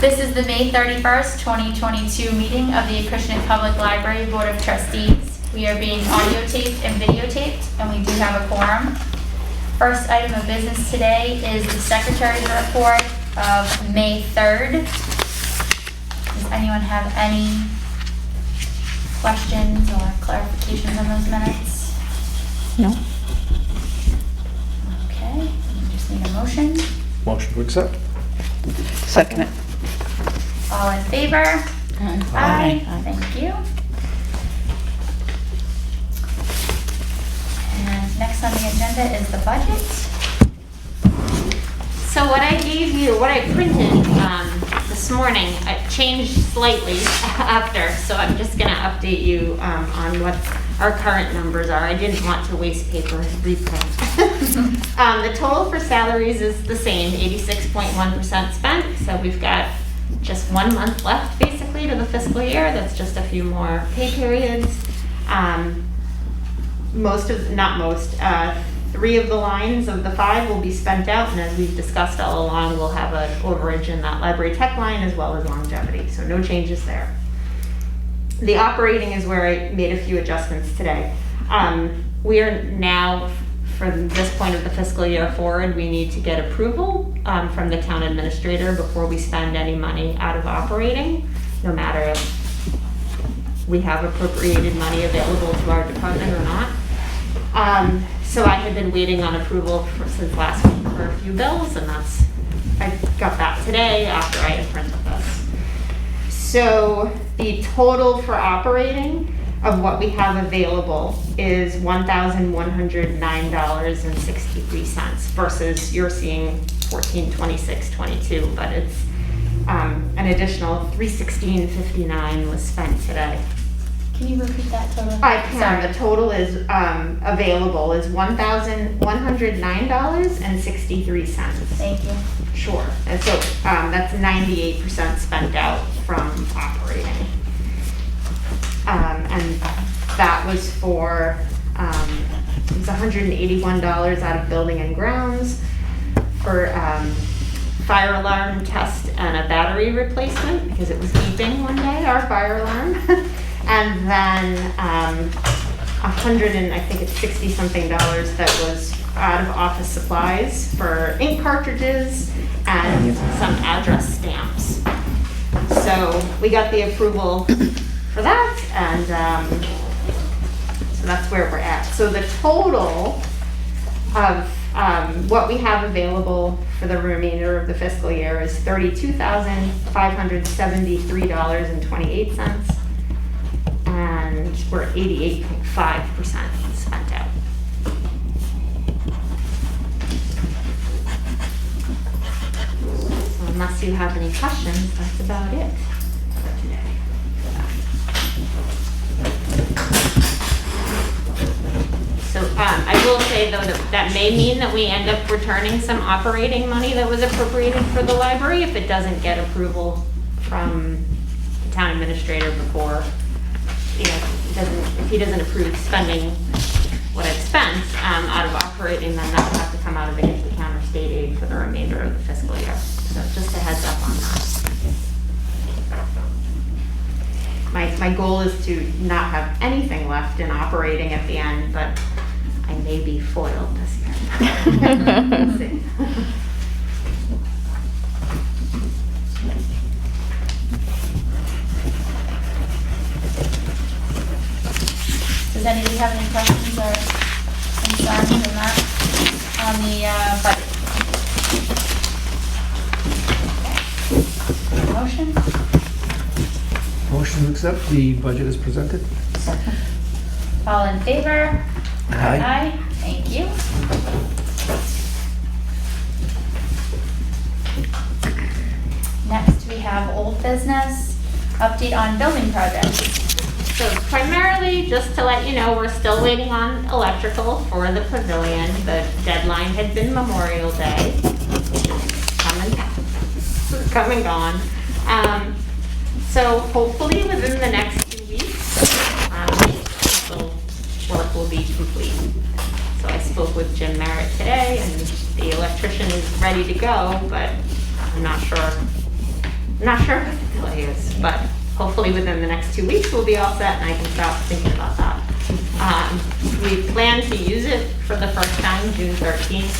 This is the May 31st, 2022 meeting of the Acushnet Public Library Board of Trustees. We are being audio taped and videotaped, and we do have a quorum. First item of business today is the Secretary's report of May 3rd. Does anyone have any questions or clarifications on those minutes? No. Okay, we just need a motion. Motion to accept. Second it. All in favor? Aye. Thank you. And next on the agenda is the budget. So what I gave you, what I printed this morning, I changed slightly after, so I'm just gonna update you on what our current numbers are. I didn't want to waste paper and reprint. The total for salaries is the same, 86.1% spent, so we've got just 1 month left basically to the fiscal year. That's just a few more pay periods. Three of the lines of the 5 will be spent out, and as we've discussed all along, we'll have an overage in that library tech line as well as longevity, so no changes there. The operating is where I made a few adjustments today. We are now, from this point of the fiscal year forward, we need to get approval from the town administrator before we spend any money out of operating, no matter if we have appropriated money available to our department or not. So I had been waiting on approval since last week for a few bills, and I got that today after I had printed this. So the total for operating of what we have available is $1,109.63 versus you're seeing $1,426.22, but it's an additional $316.59 was spent today. Can you repeat that total? I can. Sorry. The total is available is $1,109.63. Thank you. Sure. And so that's 98% spent out from operating. And that was for, it was $181 out of building and grounds for fire alarm test and a battery replacement because it was beeping one day, our fire alarm. And then $60 something that was out of office supplies for ink cartridges and some address stamps. So we got the approval for that, and so that's where we're at. So the total of what we have available for the remainder of the fiscal year is $32,573.28, and we're 88.5% spent out. So unless you have any questions, that's about it for today. So I will say though that may mean that we end up returning some operating money that was appropriated for the library if it doesn't get approval from the town administrator before, if he doesn't approve spending what I've spent out of operating, then that will have to come out of the gift account or state aid for the remainder of the fiscal year. So just a heads up on that. My goal is to not have anything left in operating at the end, but I may be foiled this year. We'll see. Does anybody have any questions or concerns on that, on the budget? Motion? Motion to accept the budget as presented. All in favor? Aye. Thank you. Next, we have old business, update on building projects. So primarily, just to let you know, we're still waiting on electrical for the pavilion. The deadline had been Memorial Day, which is come and gone. So hopefully within the next 2 weeks, work will be complete. So I spoke with Jim Merritt today, and the electrician is ready to go, but I'm not sure I'm not sure what the delay is, but hopefully within the next 2 weeks, we'll be all set and I can stop thinking about that. We plan to use it for the first time, June 13th,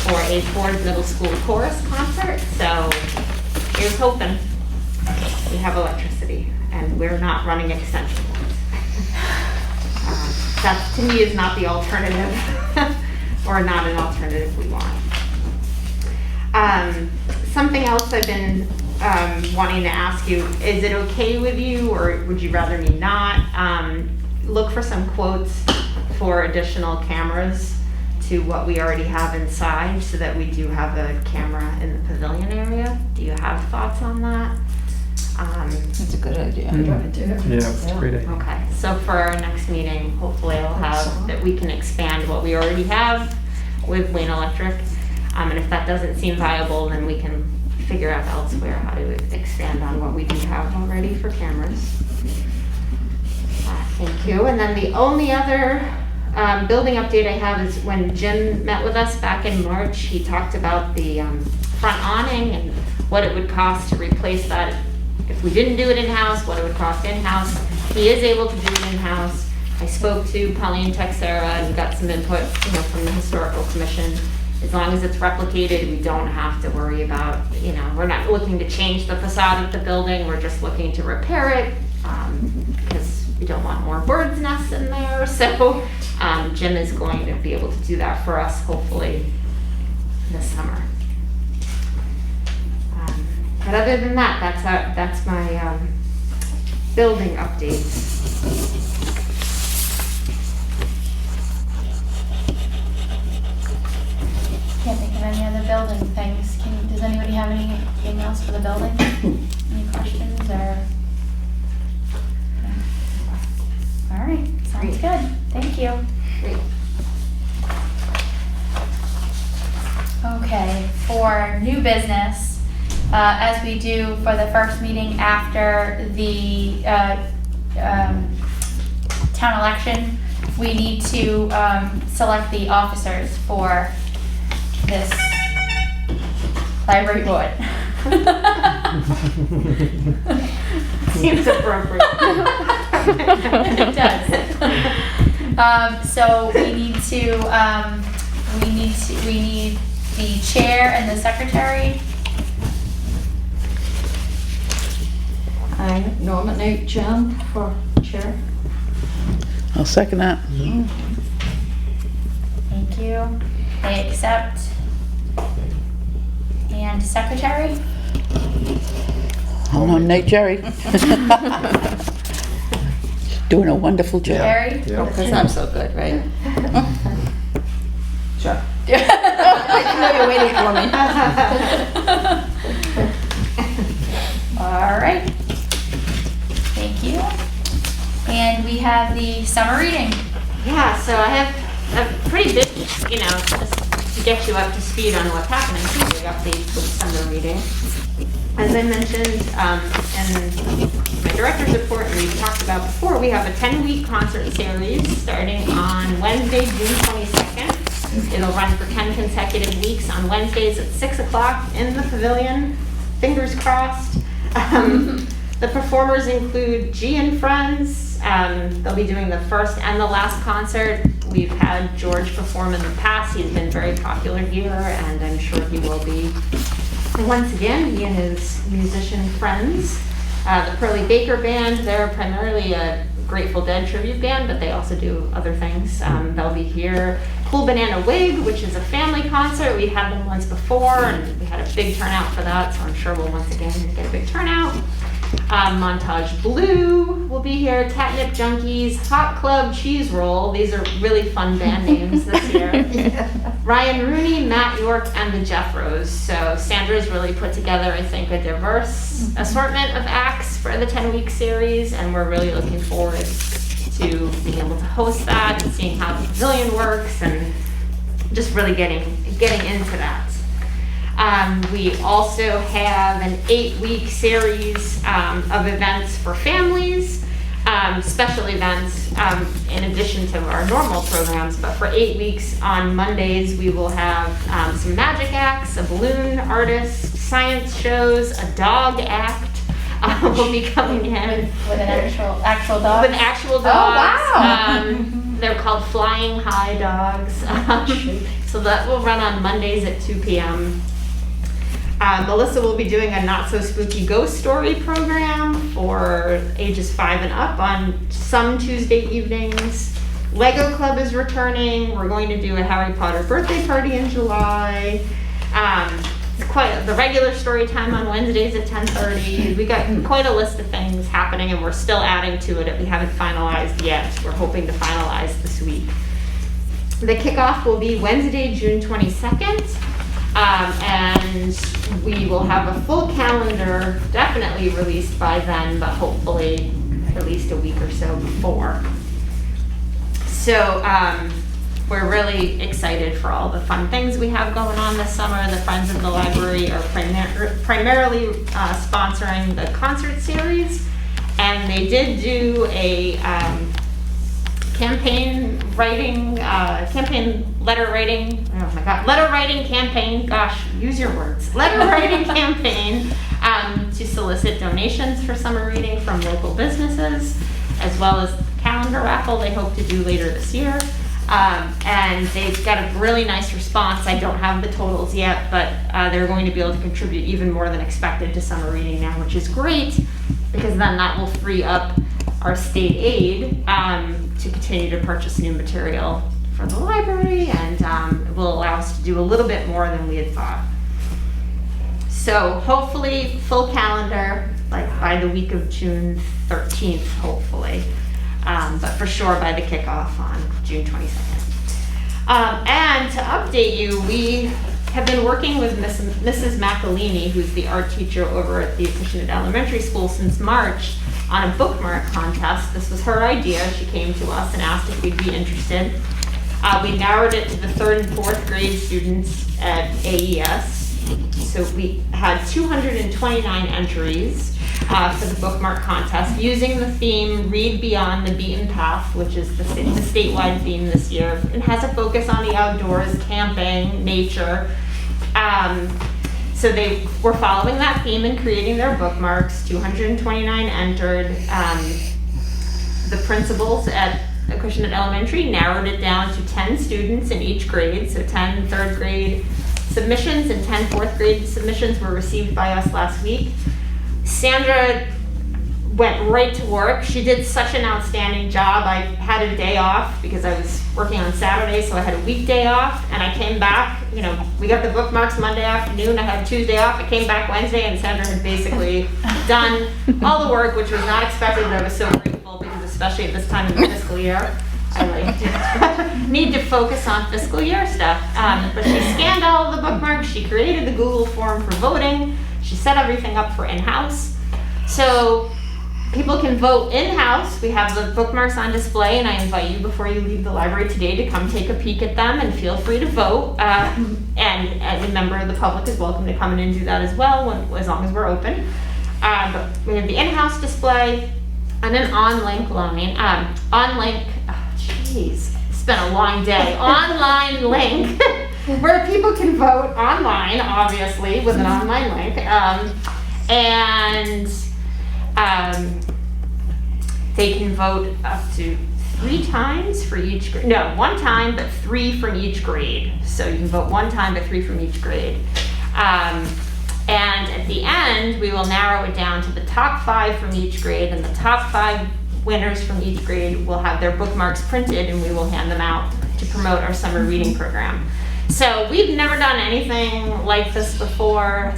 for a Ford Middle School chorus concert. So here's hoping we have electricity and we're not running extension cords. That to me is not the alternative or not an alternative we want. Something else I've been wanting to ask you, is it okay with you or would you rather me not? Look for some quotes for additional cameras to what we already have inside so that we do have a camera in the pavilion area. Do you have thoughts on that? That's a good idea. Yeah, it's a great idea. Okay, so for our next meeting, hopefully I'll have that we can expand what we already have with Wayne Electric. And if that doesn't seem viable, then we can figure out elsewhere how to expand on what we do have already for cameras. Thank you. And then the only other building update I have is when Jim met with us back in March, he talked about the front awning and what it would cost to replace that. If we didn't do it in-house, what it would cost in-house. He is able to do it in-house. I spoke to Pauline Texera and got some input, from the Historical Commission. As long as it's replicated, we don't have to worry about, we're not looking to change the facade of the building. We're just looking to repair it because we don't want more birds' nests in there. So Jim is going to be able to do that for us, hopefully, this summer. But other than that, that's my building updates. Can't think of any other building things. Does anybody have anything else for the building? Any questions or? All right, sounds Great. good. Thank you. Great. Okay, for new business, as we do for the first meeting after the town election, we need to select the officers for this library board. Seems appropriate. It does. So we need the chair and the secretary. I nominate Jen for chair. I'll second that. Thank you. They accept. And secretary? I'll nominate Jerry. Doing a wonderful job. Jerry? Yeah. Because I'm so good, right? Sure. I know you're waiting for me. All right. Thank you. And we have the summer reading. Yeah, so I have a pretty big, just to get you up to speed on what's happening, pretty big updates with summer reading. As I mentioned in my director's report, and we talked about before, we have a 10-week concert series starting on Wednesday, June 22nd. It'll run for 10 consecutive weeks on Wednesdays at 6 o'clock in the pavilion. Fingers crossed. The performers include G and Friends. They'll be doing the first and the last concert. We've had George perform in the past. He's been very popular here, and I'm sure he will be once again, he and his musician friends. The Pearly Baker Band, they're primarily a Grateful Dead tribute band, but they also do other things. They'll be here. Cool Banana Wig, which is a family concert. We've had them once before, and we had a big turnout for that, so I'm sure we'll once again get a big turnout. Montage Blue will be here. Catnip Junkies, Hot Club Cheese Roll. These are really fun band names this year. Ryan Rooney, Matt York, and the Jeffros. So Sandra's really put together, I think, a diverse assortment of acts for the 10-week series, and we're really looking forward to being able to host that and seeing how the pavilion works and just really getting into that. We also have an 8-week series of events for families, special events in addition to our normal programs, but for 8 weeks on Mondays we will have some magic acts, a balloon artist, science shows, a dog act will be coming in. With an actual dog? With actual dogs. Oh, wow. They're called Flying High Dogs. So that will run on Mondays at 2 p.m. Melissa will be doing a Not So Spooky Ghost Story program for ages 5 and up on some Tuesday evenings. Lego Club is returning. We're going to do a Harry Potter birthday party in July. It's quite the regular story time on Wednesdays at 10:30. We got quite a list of things happening, and we're still adding to it. We haven't finalized yet. We're hoping to finalize this week. The kickoff will be Wednesday, June 22nd, and we will have a full calendar definitely released by then, but hopefully at least a week or so before. So we're really excited for all the fun things we have going on this summer. The Friends of the Library are primarily sponsoring the concert series, and they did do a letter writing campaign, gosh, use your words, letter writing campaign to solicit donations for summer reading from local businesses, as well as the calendar raffle they hope to do later this year. And they've got a really nice response. I don't have the totals yet, but they're going to be able to contribute even more than expected to summer reading now, which is great, because then that will free up our state aid to continue to purchase new material for the library, and it will allow us to do a little bit more than we had thought. So hopefully full calendar, like by the week of June 13th, hopefully. But for sure by the kickoff on June 22nd. And to update you, we have been working with Mrs. McElhaney, who's the art teacher over at the Acushnet Elementary School since March, on a bookmark contest. This was her idea. She came to us and asked if we'd be interested. We narrowed it to the 3rd and 4th grade students at AES. So we had 229 entries for the bookmark contest using the theme Read Beyond the Beaten Path, which is the statewide theme this year. It has a focus on the outdoors, camping, nature. So they were following that theme and creating their bookmarks. 229 entered. The principals at Acushnet Elementary narrowed it down to 10 students in each grade, so 10 3rd grade submissions and 10 4th grade submissions were received by us last week. Sandra went right to work. She did such an outstanding job. I had a day off because I was working on Saturday, so I had a weekday off, and I came back, we got the bookmarks Monday afternoon, I had Tuesday off, I came back Wednesday, and Sandra had basically done all the work, which was not expected, but I was so grateful because especially at this time of the fiscal year, I need to focus on fiscal year stuff. But she scanned all of the bookmarks, she created the Google form for voting, she set everything up for in-house. So people can vote in-house. We have the bookmarks on display, and I invite you before you leave the library today to come take a peek at them and feel free to vote. And a member of the public is welcome to come in and do that as well, as long as we're open. But we have the in-house display and an on-link line. It's been a long day. Online link where people can vote online, obviously, with an online link. They can vote up to 3 times for each grade. No, 1 time, but 3 from each grade. So you can vote 1 time, but 3 from each grade. And at the end, we will narrow it down to the top 5 from each grade, and the top 5 winners from each grade will have their bookmarks printed, and we will hand them out to promote our summer reading program. So we've never done anything like this before.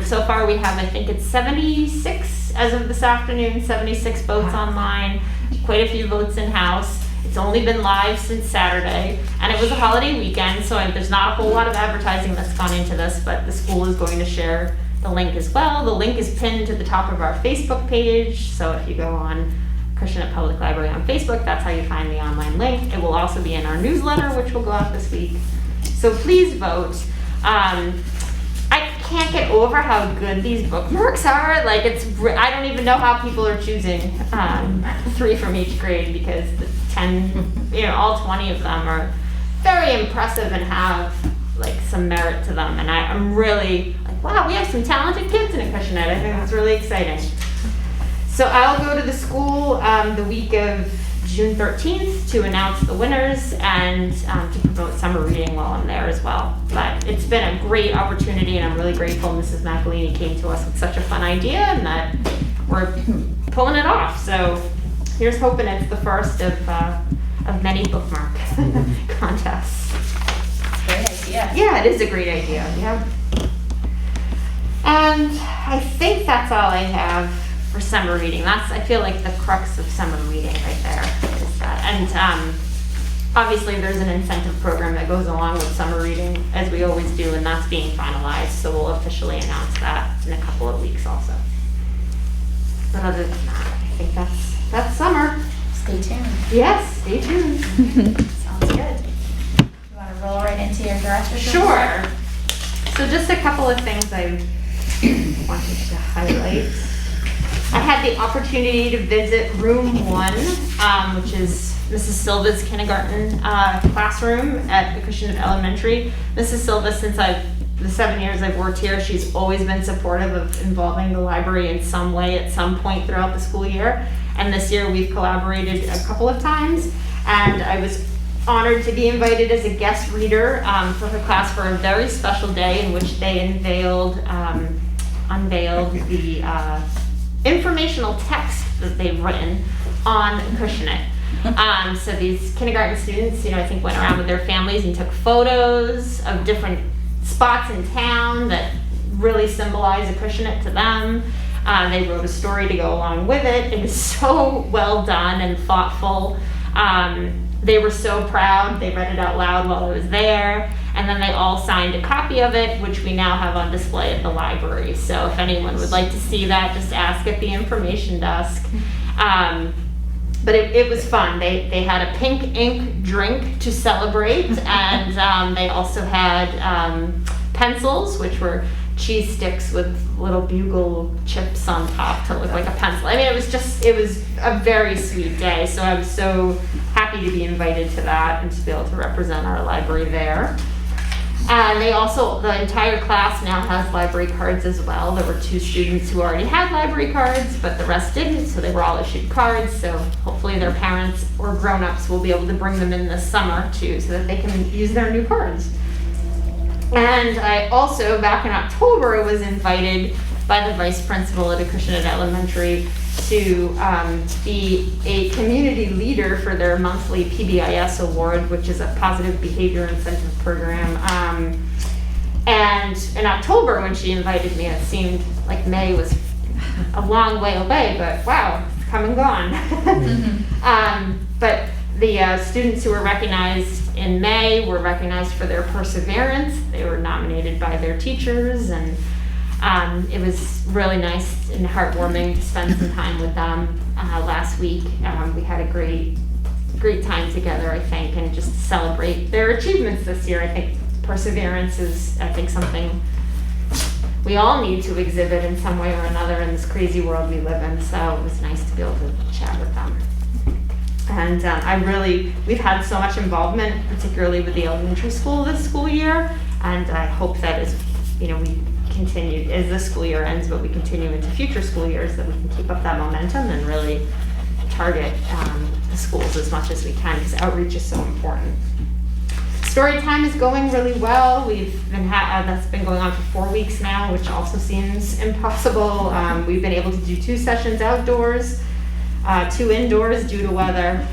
So far we have, I think it's 76 as of this afternoon, 76 votes online, quite a few votes in-house. It's only been live since Saturday, and it was a holiday weekend, so there's not a whole lot of advertising that's gone into this, but the school is going to share the link as well. The link is pinned to the top of our Facebook page, so if you go on Acushnet Public Library on Facebook, that's how you find the online link. It will also be in our newsletter, which will go out this week. So please vote. I can't get over how good these bookmarks are. I don't even know how people are choosing 3 from each grade, because the 10, all 20 of them are very impressive and have like some merit to them. And I'm really like, wow, we have some talented kids in Acushnet. I think that's really exciting. So I'll go to the school the week of June 13th to announce the winners and to promote summer reading while I'm there as well. But it's been a great opportunity, and I'm really grateful Mrs. McElhaney came to us with such a fun idea and that we're pulling it off. So here's hoping it's the first of many bookmark contests. Great idea. Yeah, it is a great idea. Yeah. And I think that's all I have for summer reading. That's, I feel like, the crux of summer reading right there is that. And obviously there's an incentive program that goes along with summer reading, as we always do, and that's being finalized. So we'll officially announce that in a couple of weeks also. But other than that, I think that's summer. Stay tuned. Yes, stay tuned. Sounds good. You want to roll right into your director's Sure. So just a couple of things I wanted to highlight. I had the opportunity to visit room 1, which is Mrs. Silva's kindergarten classroom at Acushnet Elementary. Mrs. Silva, since the 7 years I've worked here, she's always been supportive of involving the library in some way at some point throughout the school year. And this year we've collaborated a couple of times, and I was honored to be invited as a guest reader for her class for a very special day in which they unveiled the informational text that they've written on Acushnet. So these kindergarten students, I think went around with their families and took photos of different spots in town that really symbolize Acushnet to them. They wrote a story to go along with it. It was so well done and thoughtful. They were so proud. They read it out loud while I was there. And then they all signed a copy of it, which we now have on display at the library. So if anyone would like to see that, just ask at the information desk. But it was fun. They had a pink ink drink to celebrate, and they also had pencils, which were cheese sticks with little bugle chips on top to look like a pencil. I mean, it was a very sweet day. So I was so happy to be invited to that and to be able to represent our library there. And the entire class now has library cards as well. There were 2 students who already had library cards, but the rest didn't, so they were all issued cards. So hopefully their parents or grown-ups will be able to bring them in this summer too, so that they can use their new cards. And I also, back in October, was invited by the vice principal at Acushnet Elementary to be a community leader for their monthly PBIS award, which is a positive behavior incentive program. And in October, when she invited me, it seemed like May was a long way away, but wow, it's come and gone. But the students who were recognized in May were recognized for their perseverance. They were nominated by their teachers, and it was really nice and heartwarming to spend some time with them last week. We had a great time together, I think, and just to celebrate their achievements this year. I think perseverance is, something we all need to exhibit in some way or another in this crazy world we live in. So it was nice to be able to chat with them. And we've had so much involvement, particularly with the elementary school this school year, and I hope that as we continue, as this school year ends, but we continue into future school years, that we can keep up that momentum and really target the schools as much as we can, because outreach is so important. Story time is going really well. That's been going on for 4 weeks now, which also seems impossible. We've been able to do 2 sessions outdoors, 2 indoors due to weather.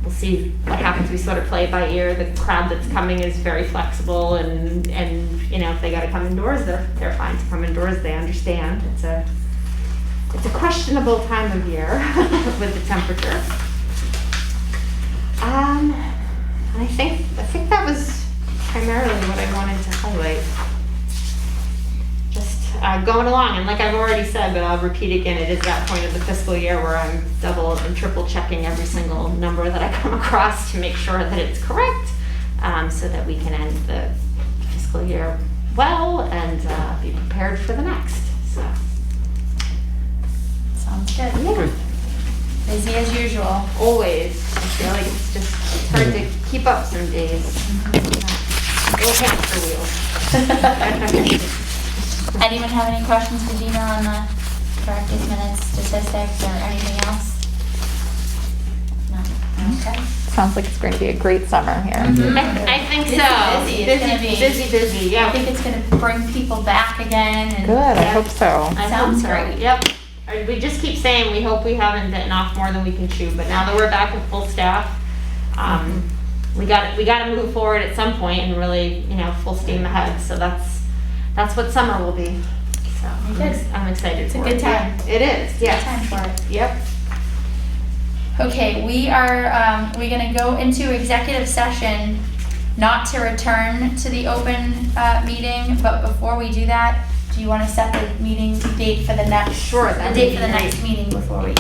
We'll see what happens. We sort of play it by ear. The crowd that's coming is very flexible, and if they got to come indoors, they're fine to come indoors. They understand. It's a questionable time of year with the temperature. I think that was primarily what I wanted to highlight. Just going along, and like I've already said, but I'll repeat again, it is that point of the fiscal year where I'm double and triple checking every single number that I come across to make sure that it's correct, so that we can end the fiscal year well and be prepared for the next. So sounds good. Yeah. Busy as usual. Always. I feel like it's hard to keep up some days. Little hamster wheel. Anyone have any questions for Gina on the practice minutes, statistics, or anything else? No, okay. Sounds like it's going to be a great summer here. I think so. Busy, it's gonna be. Busy, I yeah. think it's gonna bring people back again and. Good, I hope so. I Sounds hope so. great. Yep. We just keep saying we hope we haven't bitten off more than we can chew, but now that we're back at full staff, we got to move forward at some point and really, full steam ahead. So that's what summer will be. So Good. I'm excited. It's a for good it. time. Yeah, it is. Good Yes. time for it. Yep. Okay, we're gonna go into executive session, not to return to the open meeting, but before we do that, do you wanna set the meeting date for the next? Sure, The that date would for the be next great. meeting before we.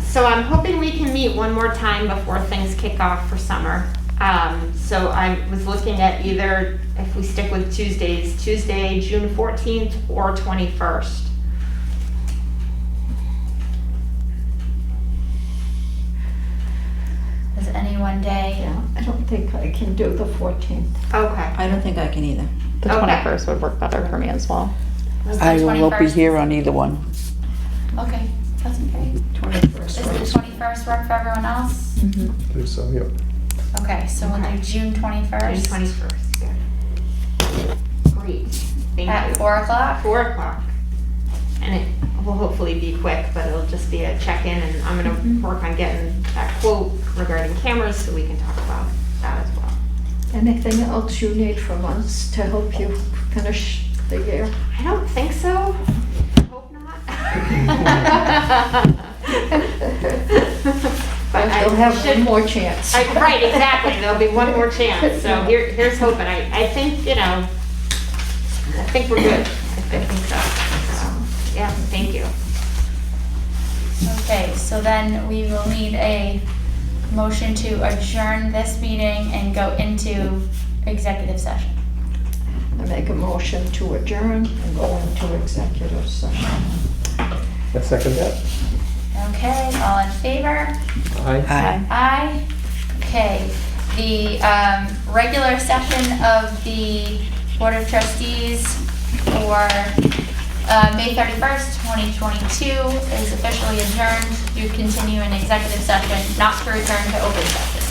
So I'm hoping we can meet one more time before things kick off for summer. So I was looking at either, if we stick with Tuesdays, Tuesday, June 14th or 21st. Is any one day? Yeah, I don't think I can do the 14th. Okay. I don't think I can either. The Okay. 21st would work better for me as well. Was the I won't be 21st? here on either one. Okay, that's okay. 21st. Does the 21st work for everyone else? I believe so, yep. Okay, so we'll Okay. do June 21st. June 21st, yeah. Great, thank you. At 4 o'clock? 4 o'clock. And it will hopefully be quick, but it'll just be a check-in, and I'm gonna work on getting that quote regarding cameras so we can talk about that as well. Anything else you need from us to help you finish the year? I don't think so. Hope not. But You'll I have should, one more chance. right, exactly, there'll be one more chance, so here's hoping. I think, I think we're good. I think so. Yeah, thank you. Okay, so then we will need a motion to adjourn this meeting and go into executive session. I make a motion to adjourn and go into executive session. I second that. Okay, all in favor? Aye. Aye. Aye. Okay, the regular session of the Board of Trustees for May 31st, 2022 is officially adjourned. You continue in executive session, not to return to open session.